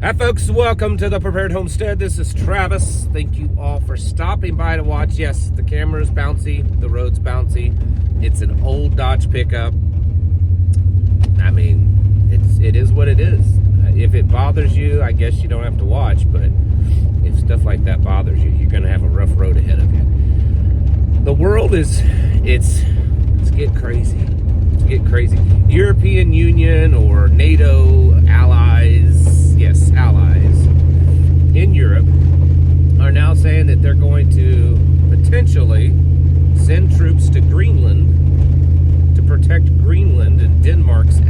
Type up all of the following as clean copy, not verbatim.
Hi folks, welcome to the Prepared Homestead. This is Travis. Thank you all for stopping by to watch. Yes, the camera's bouncy, the road's bouncy. It's an old Dodge pickup. I mean, it is what it is. If it bothers you, I guess you don't have to watch, but if stuff like that bothers you, you're gonna have a rough road ahead of you. The world it's getting crazy. It's getting crazy. European Union or NATO allies, yes, allies in Europe are now saying that they're going to potentially send troops to Greenland to protect Greenland and Denmark's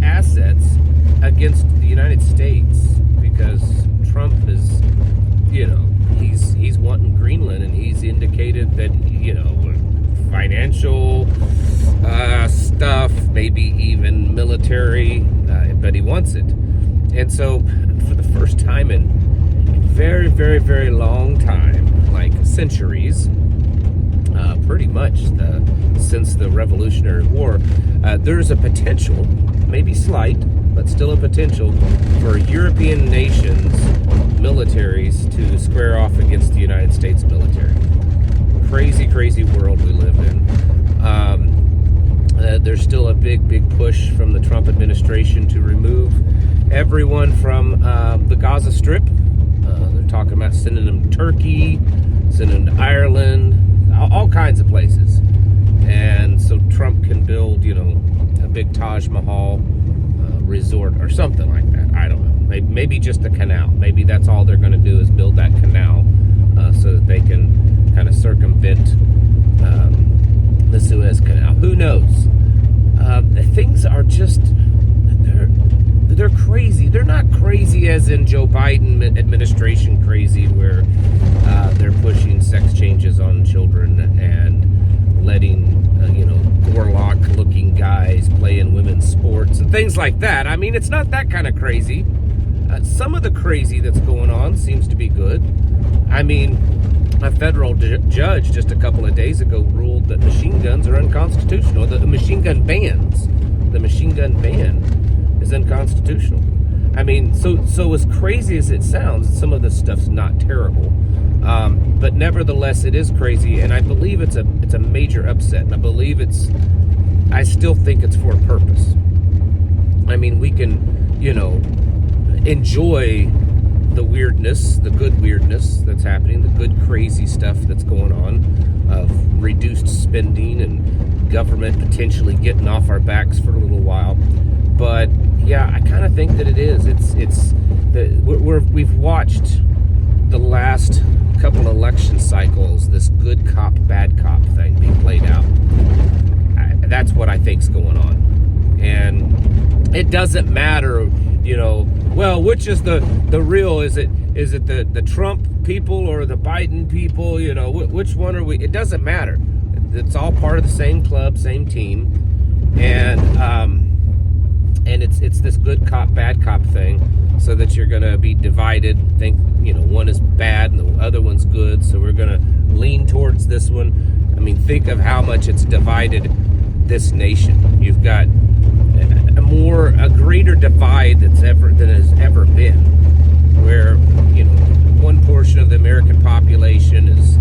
assets against the United States, because Trump is, he's wanting Greenland, and he's indicated that, financial stuff, maybe even military, but he wants it. And so for the first time in very, very, very long time, like centuries, pretty much since the Revolutionary War, there's a potential, maybe slight, but still a potential for European nations' militaries to square off against the United States military. Crazy, crazy world we live in. There's still a big push from the Trump administration to remove everyone from the Gaza Strip. They're talking about sending them to Turkey, sending them to Ireland, all kinds of places. And so Trump can build, a big Taj Mahal resort or something like that. I don't know. Maybe just a canal. Maybe that's all they're going to do is build that canal so that they can kind of circumvent the Suez Canal. Who knows? Things are just, they're crazy. They're not crazy as in Joe Biden administration crazy, where they're pushing sex changes on children and letting, Gorlock-looking guys play in women's sports and things like that. I mean, it's not that kind of crazy. Some of the crazy that's going on seems to be good. I mean, a federal judge just a couple of days ago ruled that machine guns are unconstitutional. The machine gun ban is unconstitutional. I mean, so as crazy as it sounds, some of this stuff's not terrible. But nevertheless, it is crazy, and I believe it's a major upset, and I still think it's for a purpose. I mean, we can, enjoy the weirdness, the good weirdness that's happening, the good crazy stuff that's going on, of reduced spending and government potentially getting off our backs for a little while. But yeah, I kind of think that it is. We've watched the last couple election cycles, this good cop, bad cop thing being played out. That's what I think's going on. And it doesn't matter, well, which is the real? Is it the Trump people or the Biden people? Which one are we? It doesn't matter. It's all part of the same club, same team. And it's this good cop, bad cop thing, so that you're going to be divided, think, one is bad and the other one's good, so we're going to lean towards this one. I mean, think of how much it's divided this nation. You've got a greater divide than has ever been, where, one portion of the American population is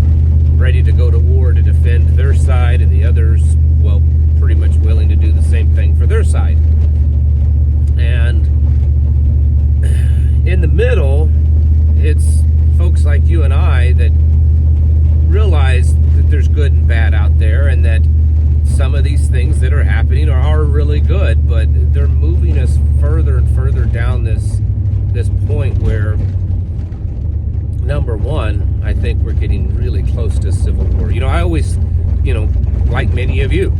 ready to go to war to defend their side, and the others, well, pretty much willing to do the same thing for their side. And in the middle, it's folks like you and I that realize that there's good and bad out there, and that some of these things that are happening are really good, but they're moving us further and further down this point where, number one, I think we're getting really close to civil war. I always, like many of you,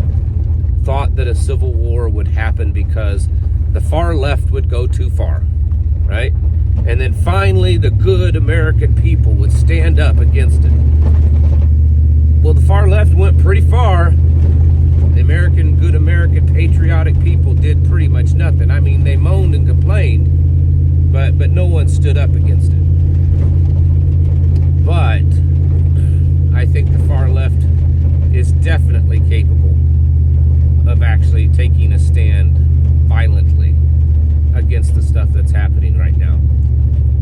thought that a civil war would happen because the far left would go too far, right? And then finally the good American people would stand up against it. Well, the far left went pretty far. The good American patriotic people did pretty much nothing. I mean, they moaned and complained, but no one stood up against it. But I think the far left is definitely capable of actually taking a stand violently against the stuff that's happening right now.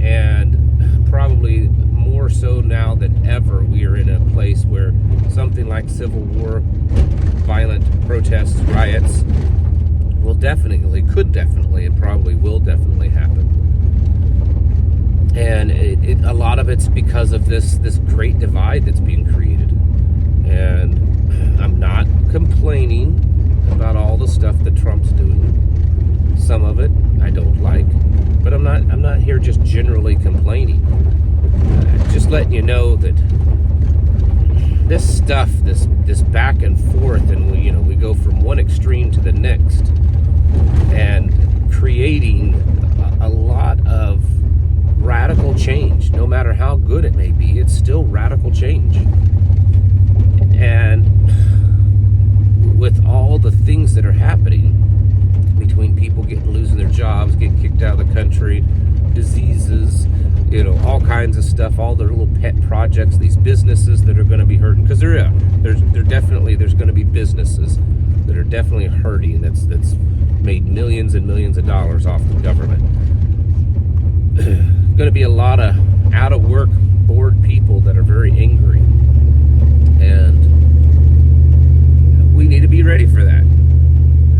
And probably more so now than ever, we are in a place where something like civil war, violent protests, riots could definitely, and probably will definitely happen. And a lot of it's because of this great divide that's being created. And I'm not complaining about all the stuff that Trump's doing. Some of it I don't like, but I'm not here just generally complaining. Just letting you know that this stuff, this back and forth, and we go from one extreme to the next, and creating a lot of radical change. No matter how good it may be, it's still radical change. And with all the things that are happening, between people losing their jobs, getting kicked out of the country, diseases, all kinds of stuff, all their little pet projects, these businesses that are going to be hurting, because there's going to be businesses that are definitely hurting, that's made millions and millions of dollars off the government. Going to be a lot of out of work, bored people that are very angry, and we need to be ready for that.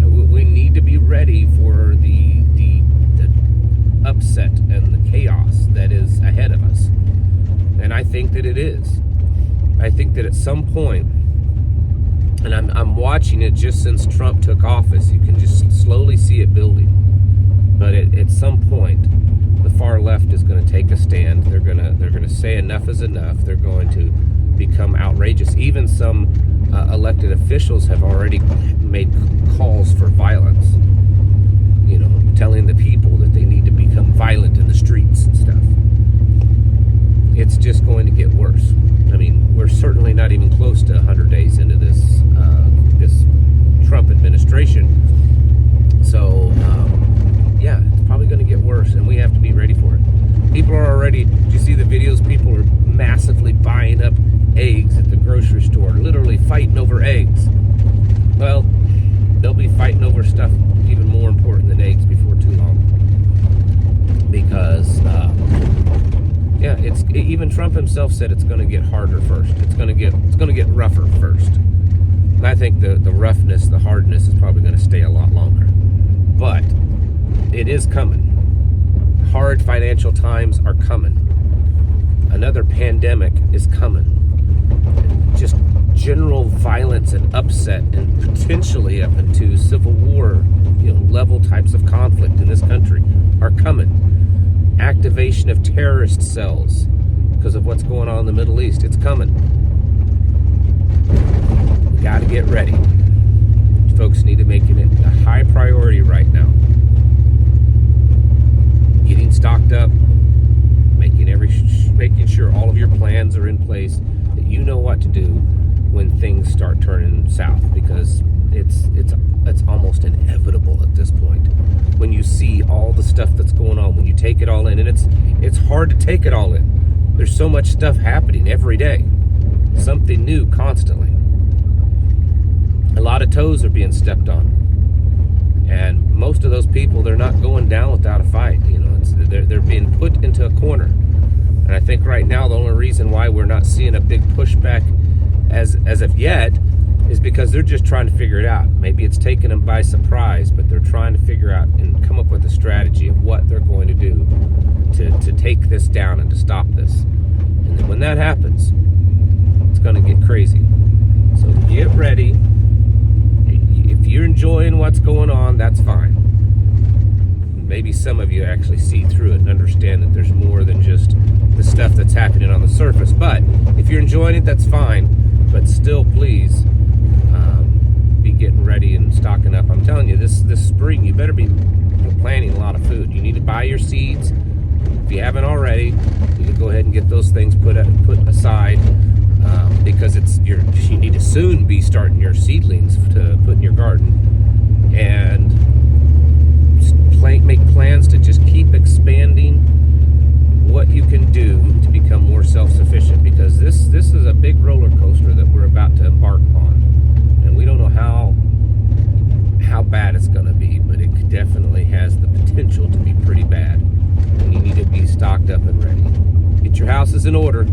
We need to be ready for the upset and the chaos that is ahead of us. And I think that it is. I think that at some point, and I'm watching it just since Trump took office, you can just slowly see it building. But at some point, the far left is going to take a stand. They're going to say enough is enough. They're going to become outrageous. Even some elected officials have already made calls for violence, telling the people that they need to become violent in the streets and stuff. It's just going to get worse. I mean, we're certainly not even close to 100 days into this Trump administration. So, yeah, it's probably going to get worse, and we have to be ready for it. People are already, do you see the videos? People are massively buying up eggs at the grocery store, literally fighting over eggs. Well, they'll be fighting over stuff even more important than eggs before too long. Because, even Trump himself said it's going to get harder first. It's going to get rougher first. And I think the roughness, the hardness is probably going to stay a lot longer. But it is coming. Hard financial times are coming. Another pandemic is coming. Just general violence and upset, and potentially up into civil war, level types of conflict in this country are coming. Activation of terrorist cells because of what's going on in the Middle East. It's coming. We got to get ready. Folks need to make it a high priority right now. Getting stocked up, making sure all of your plans are in place, that you know what to do when things start turning south, because it's almost inevitable at this point. When you see all the stuff that's going on, when you take it all in, and it's hard to take it all in. There's so much stuff happening every day, something new constantly. A lot of toes are being stepped on, and most of those people, they're not going down without a fight. They're being put into a corner. And I think right now the only reason why we're not seeing a big pushback as of yet is because they're just trying to figure it out. Maybe it's taken them by surprise, but they're trying to figure out and come up with a strategy of what they're going to do to take this down and to stop this. And then when that happens, it's going to get crazy. So get ready. If you're enjoying what's going on, that's fine. Maybe some of you actually see through it and understand that there's more than just the stuff that's happening on the surface. But if you're enjoying it, that's fine. But still, please be getting ready and stocking up. I'm telling you, this spring, you better be planting a lot of food. You need to buy your seeds. If you haven't already, you can go ahead and get those things put aside, because you need to soon be starting your seedlings to put in your garden, and make plans to just keep expanding what you can do to become more self-sufficient, because this is a big roller coaster that we're about to embark upon, and we don't know how bad it's going to be, but it definitely has the potential to be pretty bad, and you need to be stocked up. house is in order.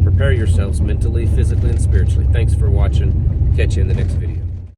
Prepare yourselves mentally, physically, and spiritually. Thanks for watching. Catch you in the next video.